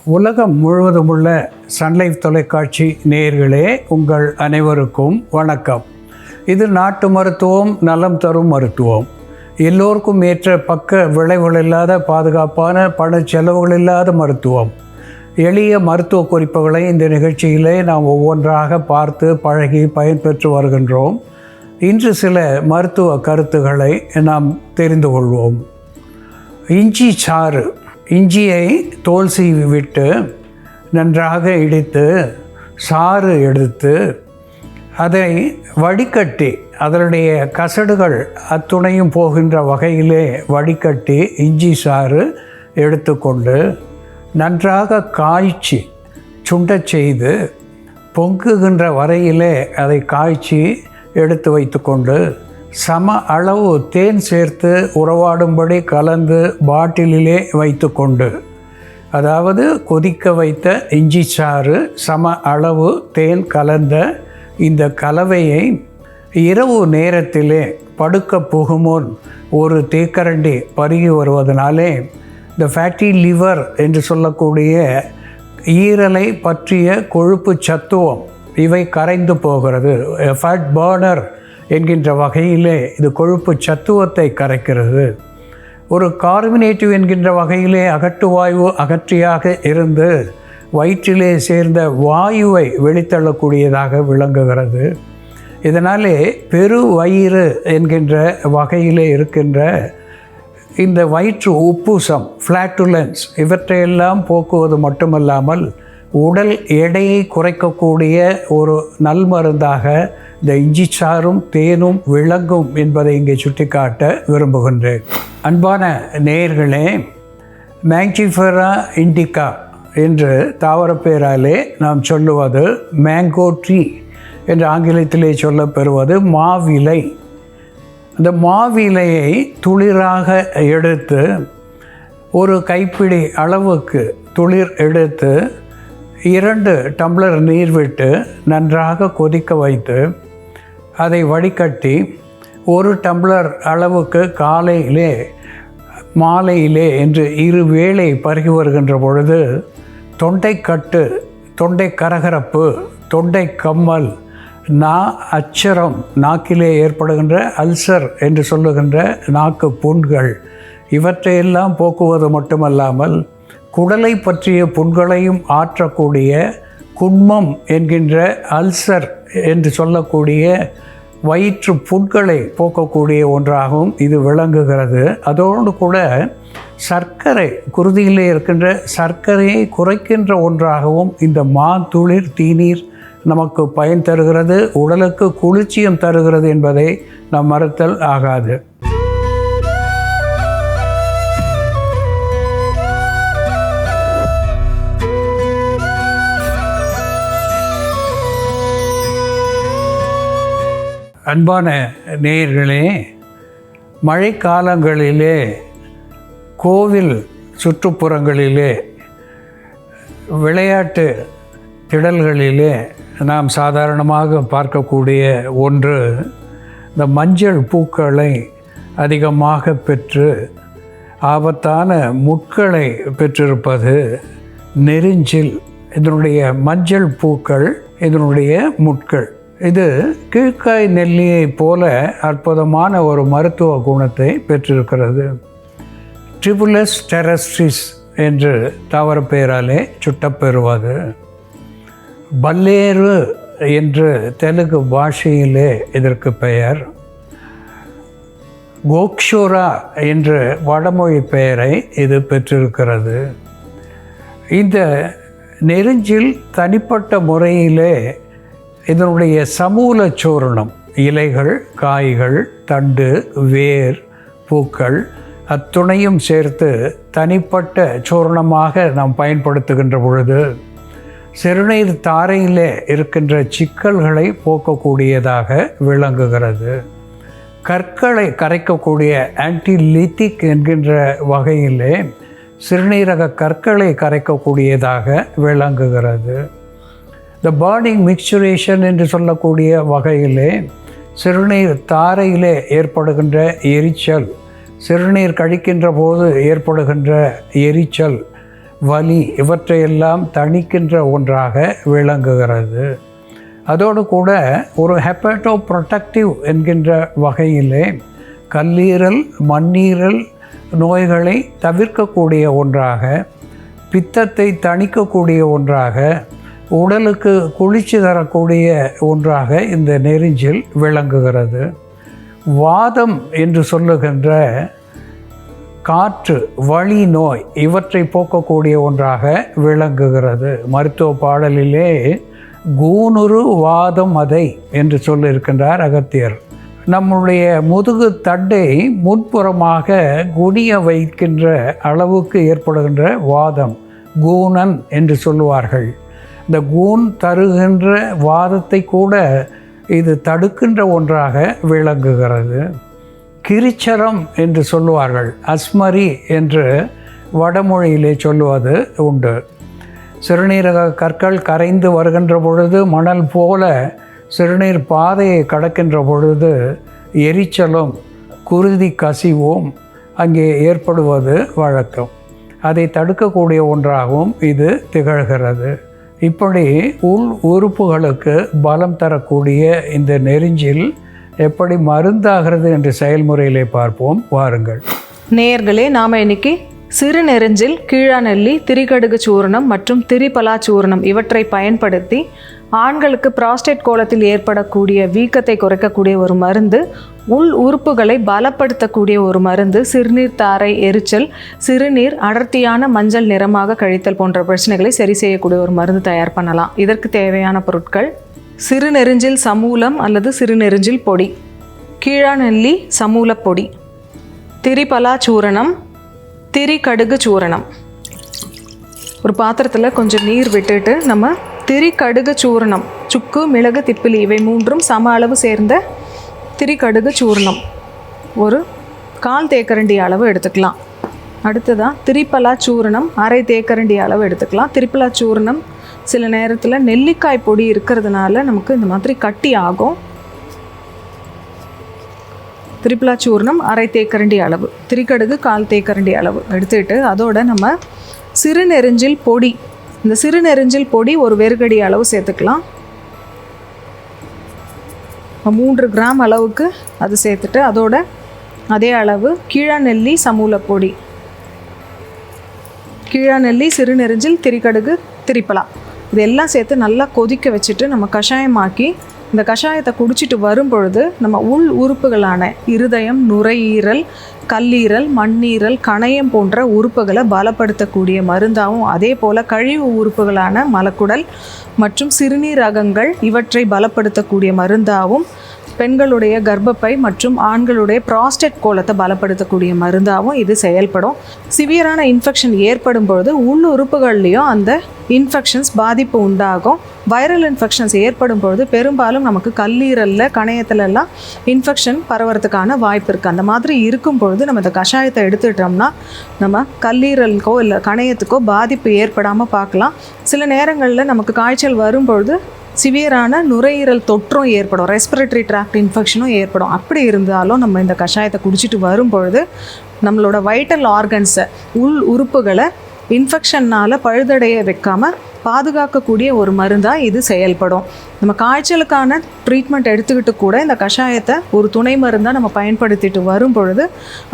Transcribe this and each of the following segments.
உலகம் முழுவதும் உள்ள சன்லைஃப் தொலைக்காட்சி நேயர்களே, உங்கள் அனைவருக்கும் வணக்கம். இது நாட்டு மருத்துவம், நலம் தரும் மருத்துவம். எல்லோருக்கும் ஏற்ற பக்க விளைவுகள் இல்லாத, பாதுகாப்பான, பண செலவுகள் இல்லாத மருத்துவம். எளிய மருத்துவ குறிப்புகளை இந்த நிகழ்ச்சியிலே நாம் ஒவ்வொன்றாக பார்த்து பழகி பயன்பெற்று வருகின்றோம். இன்று சில மருத்துவ கருத்துக்களை நாம் தெரிந்து கொள்வோம். இஞ்சி சாறு. இஞ்சியை தோல் சீவி விட்டு நன்றாக இடித்து சாறு எடுத்து அதை வடிகட்டி, அதனுடைய கசடுகள் அத்துணையும் போகின்ற வகையிலே வடிகட்டி இஞ்சி சாறு எடுத்துக்கொண்டு நன்றாக காய்ச்சி சுண்டச் செய்து பொங்குகின்ற வரையிலே அதை காய்ச்சி எடுத்து வைத்துக்கொண்டு சம அளவு தேன் சேர்த்து உறவாடும்படி கலந்து பாட்டிலிலே வைத்துக்கொண்டு, அதாவது கொதிக்க வைத்த இஞ்சி சாறு, சம அளவு தேன் கலந்த இந்த கலவையை இரவு நேரத்திலே படுக்க புகுமுன் ஒரு தேக்கரண்டி பருகி வருவதனாலே இந்த ஃபேட்டி லிவர் என்று சொல்லக்கூடிய ஈரலை பற்றிய கொழுப்பு சத்துவம் இவை கரைந்து போகிறது. ஃபேட் பர்னர் என்கின்ற வகையிலே இது கொழுப்பு சத்துவத்தை கரைக்கிறது. ஒரு கார்பனேட்டிவ் என்கின்ற வகையிலே அகட்டுவாயு அகற்றியாக இருந்து வயிற்றிலே சேர்ந்த வாயுவை வெளித்தள்ளக்கூடியதாக விளங்குகிறது. இதனாலே பெரு வயிறு என்கின்ற வகையிலே இருக்கின்ற இந்த வயிற்று உப்புசம், ஃப்ளாட்டுலன்ஸ், இவற்றையெல்லாம் போக்குவது மட்டுமல்லாமல் உடல் எடையை குறைக்கக்கூடிய ஒரு நல்மருந்தாக இந்த இஞ்சி சாறும் தேனும் விளங்கும் என்பதை இங்கே சுட்டிக்காட்ட விரும்புகின்றேன். அன்பான நேயர்களே, மேங்கிஃபெரா இண்டிகா என்று தாவரப்பேராலே நாம் சொல்லுவது மேங்கோ ட்ரீ என்று ஆங்கிலத்திலே சொல்லப்பெறுவது மாவிலை. அந்த மாவிலையை துளிராக எடுத்து ஒரு கைப்பிடி அளவுக்கு துளிர் எடுத்து 2 டம்ளர் நீர் விட்டு நன்றாக கொதிக்க வைத்து அதை வடிகட்டி 1 டம்ளர் அளவுக்கு காலையிலே மாலையிலே என்று 2 வேளை பருகி வருகின்ற பொழுது தொண்டைக்கட்டு, தொண்டை கரகரப்பு, தொண்டை கம்மல், அச்சரம், நாக்கிலே ஏற்படுகின்ற அல்சர் என்று சொல்லுகின்ற நாக்கு புண்கள் இவற்றையெல்லாம் போக்குவது மட்டுமல்லாமல் குடலை பற்றிய புண்களையும் ஆற்றக்கூடிய குண்மம் என்கின்ற அல்சர் என்று சொல்லக்கூடிய வயிற்று புண்களை போக்கக்கூடிய ஒன்றாகவும் இது விளங்குகிறது. அதோடு கூட சர்க்கரை, குருதியிலே இருக்கின்ற சர்க்கரையை குறைக்கின்ற ஒன்றாகவும் இந்த மாதுளிர் தீநீர் நமக்கு பயன் தருகிறது, உடலுக்கு குளிர்ச்சியும் தருகிறது என்பதை நாம் மறுத்தல் ஆகாது. அன்பான நேயர்களே, மழைக்காலங்களிலே கோவில் சுற்றுப்புறங்களிலே விளையாட்டு திடல்களிலே நாம் சாதாரணமாக பார்க்கக்கூடிய ஒன்று, இந்த மஞ்சள் பூக்களை அதிகமாக பெற்று ஆபத்தான முட்களை பெற்றிருப்பது நெரிஞ்சில். இதனுடைய மஞ்சள் பூக்கள், இதனுடைய முட்கள், இது கீழ்க்காய் நெல்லியை போல அற்புதமான ஒரு மருத்துவ குணத்தை பெற்றிருக்கிறது. ட்ரிபுலஸ் டெரஸ்ட்ரிஸ் என்று தாவரப்பேராலே சுட்டப்பெறுவது. பல்லேறு என்று தெலுங்கு பாஷையிலே இதற்கு பெயர். கோக்ஷோரா என்று வடமொழி பெயரை இது பெற்றிருக்கிறது. இந்த நெரிஞ்சில் தனிப்பட்ட முறையிலே இதனுடைய சமூல சூரணம், இலைகள், காய்கள், தண்டு, வேர், பூக்கள் அத்துணையும் சேர்த்து தனிப்பட்ட சூரணமாக நாம் பயன்படுத்துகின்ற பொழுது சிறுநீர் தாரையிலே இருக்கின்ற சிக்கல்களை போக்கக்கூடியதாக விளங்குகிறது. கற்களை கரைக்கக்கூடிய ஆன்டிலித்திக் என்கின்ற வகையிலே சிறுநீரக கற்களை கரைக்கக்கூடியதாக விளங்குகிறது. த பர்னிங் மிக்சுரேஷன் என்று சொல்லக்கூடிய வகையிலே சிறுநீர் தாரையிலே ஏற்படுகின்ற எரிச்சல், சிறுநீர் கழிக்கின்ற போது ஏற்படுகின்ற எரிச்சல் வலி இவற்றையெல்லாம் தணிக்கின்ற ஒன்றாக விளங்குகிறது. அதோடு கூட ஒரு ஹெப்படோ ப்ரொடெக்டிவ் என்கின்ற வகையிலே கல்லீரல் மண்ணீரல் நோய்களை தவிர்க்கக்கூடிய ஒன்றாக, பித்தத்தை தணிக்கக்கூடிய ஒன்றாக, உடலுக்கு குளிர்ச்சி தரக்கூடிய ஒன்றாக இந்த நெரிஞ்சில் விளங்குகிறது. வாதம் என்று சொல்லுகின்ற காற்று வலி நோய் இவற்றை போக்கக்கூடிய ஒன்றாக விளங்குகிறது. மருத்துவ பாடலிலே கூனுரு வாதம் அதை என்று சொல்லியிருக்கின்றார் அகத்தியர். நம்முடைய முதுகு தட்டை முன்புறமாக குனிய வைக்கின்ற அளவுக்கு ஏற்படுகின்ற வாதம் கூனன் என்று சொல்லுவார்கள். இந்த கூன் தருகின்ற வாதத்தை கூட இது தடுக்கின்ற ஒன்றாக விளங்குகிறது. கிரிச்சரம் என்று சொல்லுவார்கள், அஸ்மரி என்று வடமொழியிலே சொல்லுவது உண்டு. சிறுநீரக கற்கள் கரைந்து வருகின்ற பொழுது மணல் போல சிறுநீர் பாதையை கடக்கின்ற பொழுது எரிச்சலும் குருதி கசிவும் அங்கே ஏற்படுவது வழக்கம். அதை தடுக்கக்கூடிய ஒன்றாகவும் இது திகழ்கிறது. இப்படி உள் உறுப்புகளுக்கு பலம் தரக்கூடிய இந்த நெரிஞ்சில் எப்படி மருந்தாகிறது என்ற செயல்முறையிலே பார்ப்போம், வாருங்கள். நேயர்களே, நாம் இன்னைக்கு சிறுநெரிஞ்சில், கீழாநெல்லி, திரிகடுகு சூரணம் மற்றும் திரிபலா சூரணம் இவற்றை பயன்படுத்தி ஆண்களுக்கு புரோஸ்டேட் கோலத்தில் ஏற்படக்கூடிய வீக்கத்தை குறைக்கக்கூடிய ஒரு மருந்து, உள் உறுப்புகளை பலப்படுத்தக்கூடிய ஒரு மருந்து, சிறுநீர் தாரை எரிச்சல், சிறுநீர் அடர்த்தியான மஞ்சள் நிறமாக கழித்தல் போன்ற பிரச்சனைகளை சரி செய்யக்கூடிய ஒரு மருந்து தயார் பண்ணலாம். இதற்கு தேவையான பொருட்கள்: சிறுநெரிஞ்சில் சமூலம் அல்லது சிறுநெரிஞ்சில் பொடி, கீழாநெல்லி சமூல பொடி, திரிபலா சூரணம், திரிகடுகு சூரணம். ஒரு பாத்திரத்தில் கொஞ்சம் நீர் விட்டுட்டு நம்ம திரிகடுகு சூரணம், சுக்கு மிளகு திப்பிலி இவை மூன்றும் சம அளவு சேர்ந்த திரிகடுகு சூரணம் ஒரு 1/4 தேக்கரண்டி அளவு எடுத்துக்கலாம். அடுத்ததாக திரிபலா சூரணம் 1/2 தேக்கரண்டி அளவு எடுத்துக்கலாம். திரிபலா சூரணம் சில நேரத்தில் நெல்லிக்காய் பொடி இருக்கிறதுனால நமக்கு இந்த மாதிரி கட்டி ஆகும். திரிபலா சூர்ணம் 1/2 தேக்கரண்டி அளவு, திரிகடுகு 1/4 தேக்கரண்டி அளவு எடுத்துக்கிட்டு அதோட நம்ம சிறுநெரிஞ்சில் பொடி, இந்த சிறுநெரிஞ்சில் பொடி ஒரு வெறுகடி அளவு சேர்த்துக்கலாம். 3 கிராம் அளவுக்கு அது சேர்த்துட்டு அதோட அதே அளவு கீழாநெல்லி சமூல பொடி, கீழாநெல்லி, சிறுநெரிஞ்சில், திரிகடுகு, திரிபலா இதெல்லாம் சேர்த்து நல்லா கொதிக்க வச்சுட்டு நம்ம கஷாயமாக்கி இந்த கஷாயத்தை குடிச்சிட்டு வரும்பொழுது நம்ம உள் உறுப்புகளான இருதயம், நுரையீரல், கல்லீரல், மண்ணீரல், கணையம் போன்ற உறுப்புகளை பலப்படுத்தக்கூடிய மருந்தாகவும், அதே போல் கழிவு உறுப்புகளான மலக்குடல் மற்றும் சிறுநீரகங்கள் இவற்றை பலப்படுத்தக்கூடிய மருந்தாகவும், பெண்களுடைய கர்ப்பப்பை மற்றும் ஆண்களுடைய புரோஸ்டேட் கோலத்தை பலப்படுத்தக்கூடிய மருந்தாகவும் இது செயல்படும். சிவியரான இன்ஃபெக்ஷன் ஏற்படும் பொழுது உள் உறுப்புகள்லேயும் அந்த இன்ஃபெக்ஷன்ஸ் பாதிப்பு உண்டாகும். வைரல் இன்ஃபெக்ஷன்ஸ் ஏற்படும் பொழுது பெரும்பாலும் நமக்கு கல்லீரலில், கணையத்துலலாம் இன்ஃபெக்ஷன் பரவறதுக்கான வாய்ப்பு இருக்குது. அந்த மாதிரி இருக்கும் பொழுது நம்ம இந்த கஷாயத்தை எடுத்துட்டோம்னா நம்ம கல்லீரலுக்கோ இல்லை கணையத்துக்கோ பாதிப்பு ஏற்படாமல் பார்க்கலாம். சில நேரங்களில் நமக்கு காய்ச்சல் வரும்பொழுது சிவியரான நுரையீரல் தொற்றும் ஏற்படும், ரெஸ்பிரேட்டரி ட்ராக்ட் இன்ஃபெக்ஷனும் ஏற்படும். அப்படி இருந்தாலும் நம்ம இந்த கஷாயத்தை குடிச்சிட்டு வரும்பொழுது நம்மளோட வைட்டல் ஆர்கன்ஸை, உள் உறுப்புகளை இன்ஃபெக்ஷன்னால் பழுதடைய வைக்காமல் பாதுகாக்கக்கூடிய ஒரு மருந்தாக இது செயல்படும். நம்ம காய்ச்சலுக்கான ட்ரீட்மெண்ட் எடுத்துக்கிட்டு கூட இந்த கஷாயத்தை ஒரு துணை மருந்தாக நம்ம பயன்படுத்திட்டு வரும் பொழுது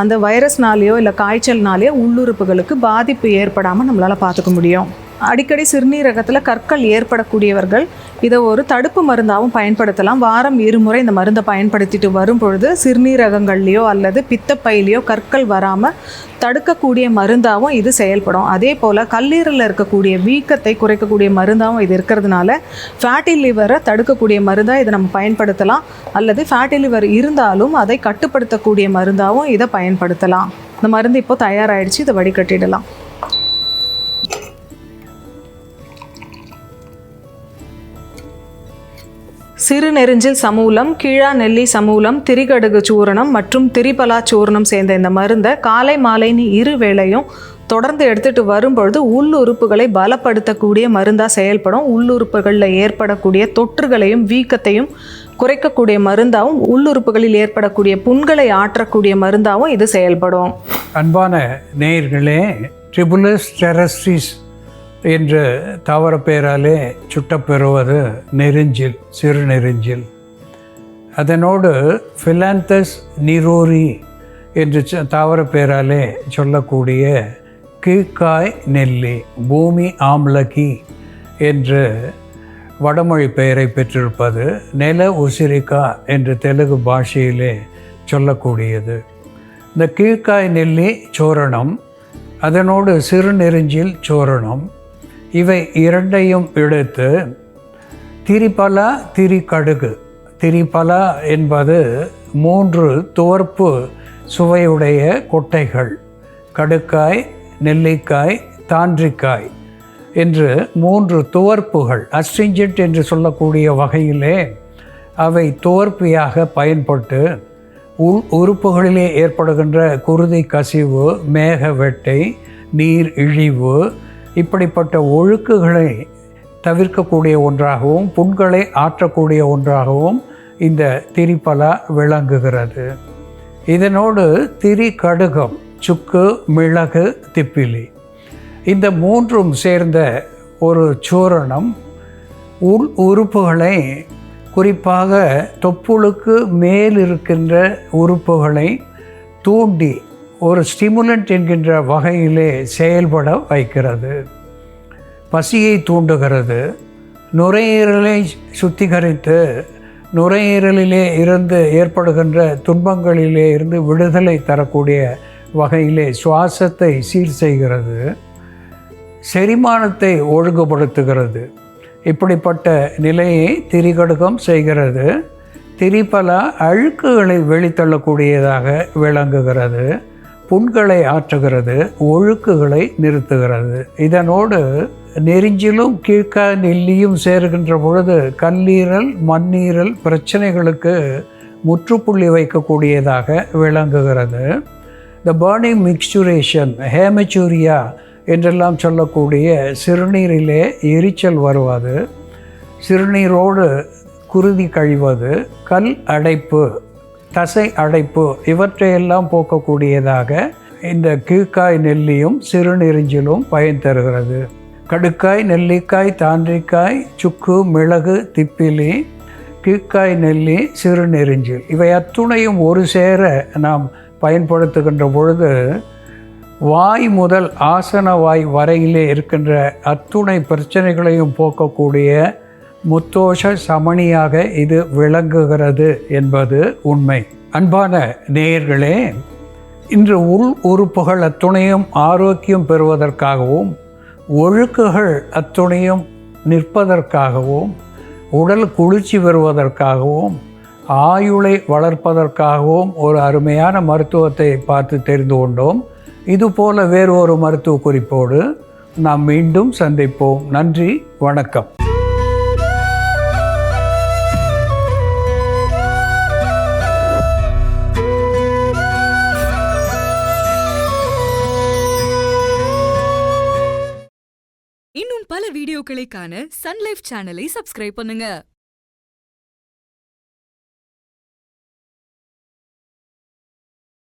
அந்த வைரஸ்னாலேயோ இல்லை காய்ச்சல்னாலேயோ உள்ளுறுப்புகளுக்கு பாதிப்பு ஏற்படாமல் நம்மளால் பார்த்துக்க முடியும். அடிக்கடி சிறுநீரகத்தில் கற்கள் ஏற்படக்கூடியவர்கள் இதை ஒரு தடுப்பு மருந்தாகவும் பயன்படுத்தலாம். வாரம் 2 முறை இந்த மருந்தை பயன்படுத்திட்டு வரும் பொழுது சிறுநீரகங்கள்லேயோ அல்லது பித்தப்பையிலையோ கற்கள் வராமல் தடுக்கக்கூடிய மருந்தாகவும் இது செயல்படும். அதே போல் கல்லீரலில் இருக்கக்கூடிய வீக்கத்தை குறைக்கக்கூடிய மருந்தாகவும் இது இருக்கிறதுனால ஃபேட்டி லிவரை தடுக்கக்கூடிய மருந்தாக இதை நம்ம பயன்படுத்தலாம். அல்லது ஃபேட்டி லிவர் இருந்தாலும் அதை கட்டுப்படுத்தக்கூடிய மருந்தாகவும் இதை பயன்படுத்தலாம். இந்த மருந்து இப்போ தயாராகிடுச்சு, இதை வடிகட்டிடலாம். சிறுநெரிஞ்சில் சமூலம், கீழாநெல்லி சமூலம், திரிகடுகு சூரணம் மற்றும் திரிபலா சூரணம் சேர்ந்த இந்த மருந்தை காலை மாலைன்னு 2 வேளையும் தொடர்ந்து எடுத்துகிட்டு வரும்பொழுது உள்ளுறுப்புகளை பலப்படுத்தக்கூடிய மருந்தாக செயல்படும். உள்ளுறுப்புகளில் ஏற்படக்கூடிய தொற்றுகளையும் வீக்கத்தையும் குறைக்கக்கூடிய மருந்தாகவும், உள்ளுறுப்புகளில் ஏற்படக்கூடிய புண்களை ஆற்றக்கூடிய மருந்தாகவும் இது செயல்படும். அன்பான நேயர்களே, ட்ரிபுலஸ் டெரஸ்ட்ரிஸ் என்று தாவர பெயராலே சுட்டப்பெறுவது நெரிஞ்சில், சிறு நெரிஞ்சில். அதனோடு ஃபிலாந்தஸ் நிரோரி என்று தாவர பெயராலே சொல்லக்கூடிய கீழ்காய் நெல்லி, பூமி ஆம்லகி என்று வடமொழி பெயரை பெற்றிருப்பது நில உசிரிக்கா என்று தெலுங்கு பாஷையிலே சொல்லக்கூடியது. இந்த கீழ்காய் நெல்லி சோரணம், அதனோடு சிறு நெரிஞ்சில் சோரணம், இவை இரண்டையும் எடுத்து திரிபலா திரிகடுகு, திரிபலா என்பது 3 துவர்ப்பு சுவையுடைய கொட்டைகள், கடுக்காய், நெல்லிக்காய், தாண்டிக்காய் என்று 3 துவர்ப்புகள், அஸ்ட்ரிஞ்சன்ட் என்று சொல்லக்கூடிய வகையிலே அவை துவர்ப்பியாக பயன்பட்டு உறுப்புகளிலே ஏற்படுகின்ற குருதி கசிவு, மேக வெட்டை, நீர் இழிவு இப்படிப்பட்ட ஒழுக்குகளை தவிர்க்கக்கூடிய ஒன்றாகவும் புண்களை ஆற்றக்கூடிய ஒன்றாகவும் இந்த திரிபலா விளங்குகிறது. இதனோடு திரிகடுகம், சுக்கு, மிளகு, திப்பிலி இந்த 3ம் சேர்ந்த ஒரு சூரணம் உள் உறுப்புகளை, குறிப்பாக தொப்புளுக்கு மேல் இருக்கின்ற உறுப்புகளை தூண்டி ஒரு ஸ்டிமுலண்ட் என்கின்ற வகையிலே செயல்பட வைக்கிறது. பசியை தூண்டுகிறது. நுரையீரலை சுத்திகரித்து நுரையீரலிலே இருந்து ஏற்படுகின்ற துன்பங்களிலே இருந்து விடுதலை தரக்கூடிய வகையிலே சுவாசத்தை சீர் செய்கிறது. செரிமானத்தை ஒழுங்குபடுத்துகிறது. இப்படிப்பட்ட நிலையை திரிகடுகம் செய்கிறது. திரிபலா அழுக்குகளை வெளித்தள்ளக்கூடியதாக விளங்குகிறது. புண்களை ஆற்றுகிறது, ஒழுக்குகளை நிறுத்துகிறது. இதனோடு நெரிஞ்சிலும் கீழ்காய் நெல்லியும் சேருகின்ற பொழுது கல்லீரல், மண்ணீரல் பிரச்சனைகளுக்கு முற்றுப்புள்ளி வைக்கக்கூடியதாக விளங்குகிறது. த பர்னிங் மிக்ஸ்சுரேஷன், ஹேமச்சூரியா என்றெல்லாம் சொல்லக்கூடிய சிறுநீரிலே எரிச்சல் வருவது, சிறுநீரோடு குருதி கழிவது, கல் அடைப்பு, தசை அடைப்பு இவற்றையெல்லாம் போக்கக்கூடியதாக இந்த கீழ்காய் நெல்லியும் சிறுநெரிஞ்சிலும் பயன் தருகிறது. கடுக்காய், நெல்லிக்காய், தாண்டிக்காய், சுக்கு, மிளகு, திப்பிலி, கீழ்காய் நெல்லி, சிறுநெரிஞ்சில் இவை அத்துணையும் ஒரு சேர நாம் பயன்படுத்துகின்ற பொழுது வாய் முதல் ஆசன வாய் வரையிலே இருக்கின்ற அத்துணை பிரச்சனைகளையும் போக்கக்கூடிய முத்தோஷ சமணியாக இது விளங்குகிறது என்பது உண்மை. அன்பான நேயர்களே, இன்று உள் உறுப்புகள் அத்துணையும் ஆரோக்கியம் பெறுவதற்காகவும் ஒழுக்குகள் அத்துணையும் நிற்பதற்காகவும் உடல் குளிர்ச்சி பெறுவதற்காகவும் ஆயுளை வளர்ப்பதற்காகவும் ஒரு அருமையான மருத்துவத்தை பார்த்து தெரிந்து கொண்டோம். இதுபோல வேறு ஒரு மருத்துவ குறிப்போடு நாம் மீண்டும் சந்திப்போம். நன்றி, வணக்கம். இன்னும் பல வீடியோக்களை காண சன் லைஃப் சேனலை சப்ஸ்கிரைப் பண்ணுங்க.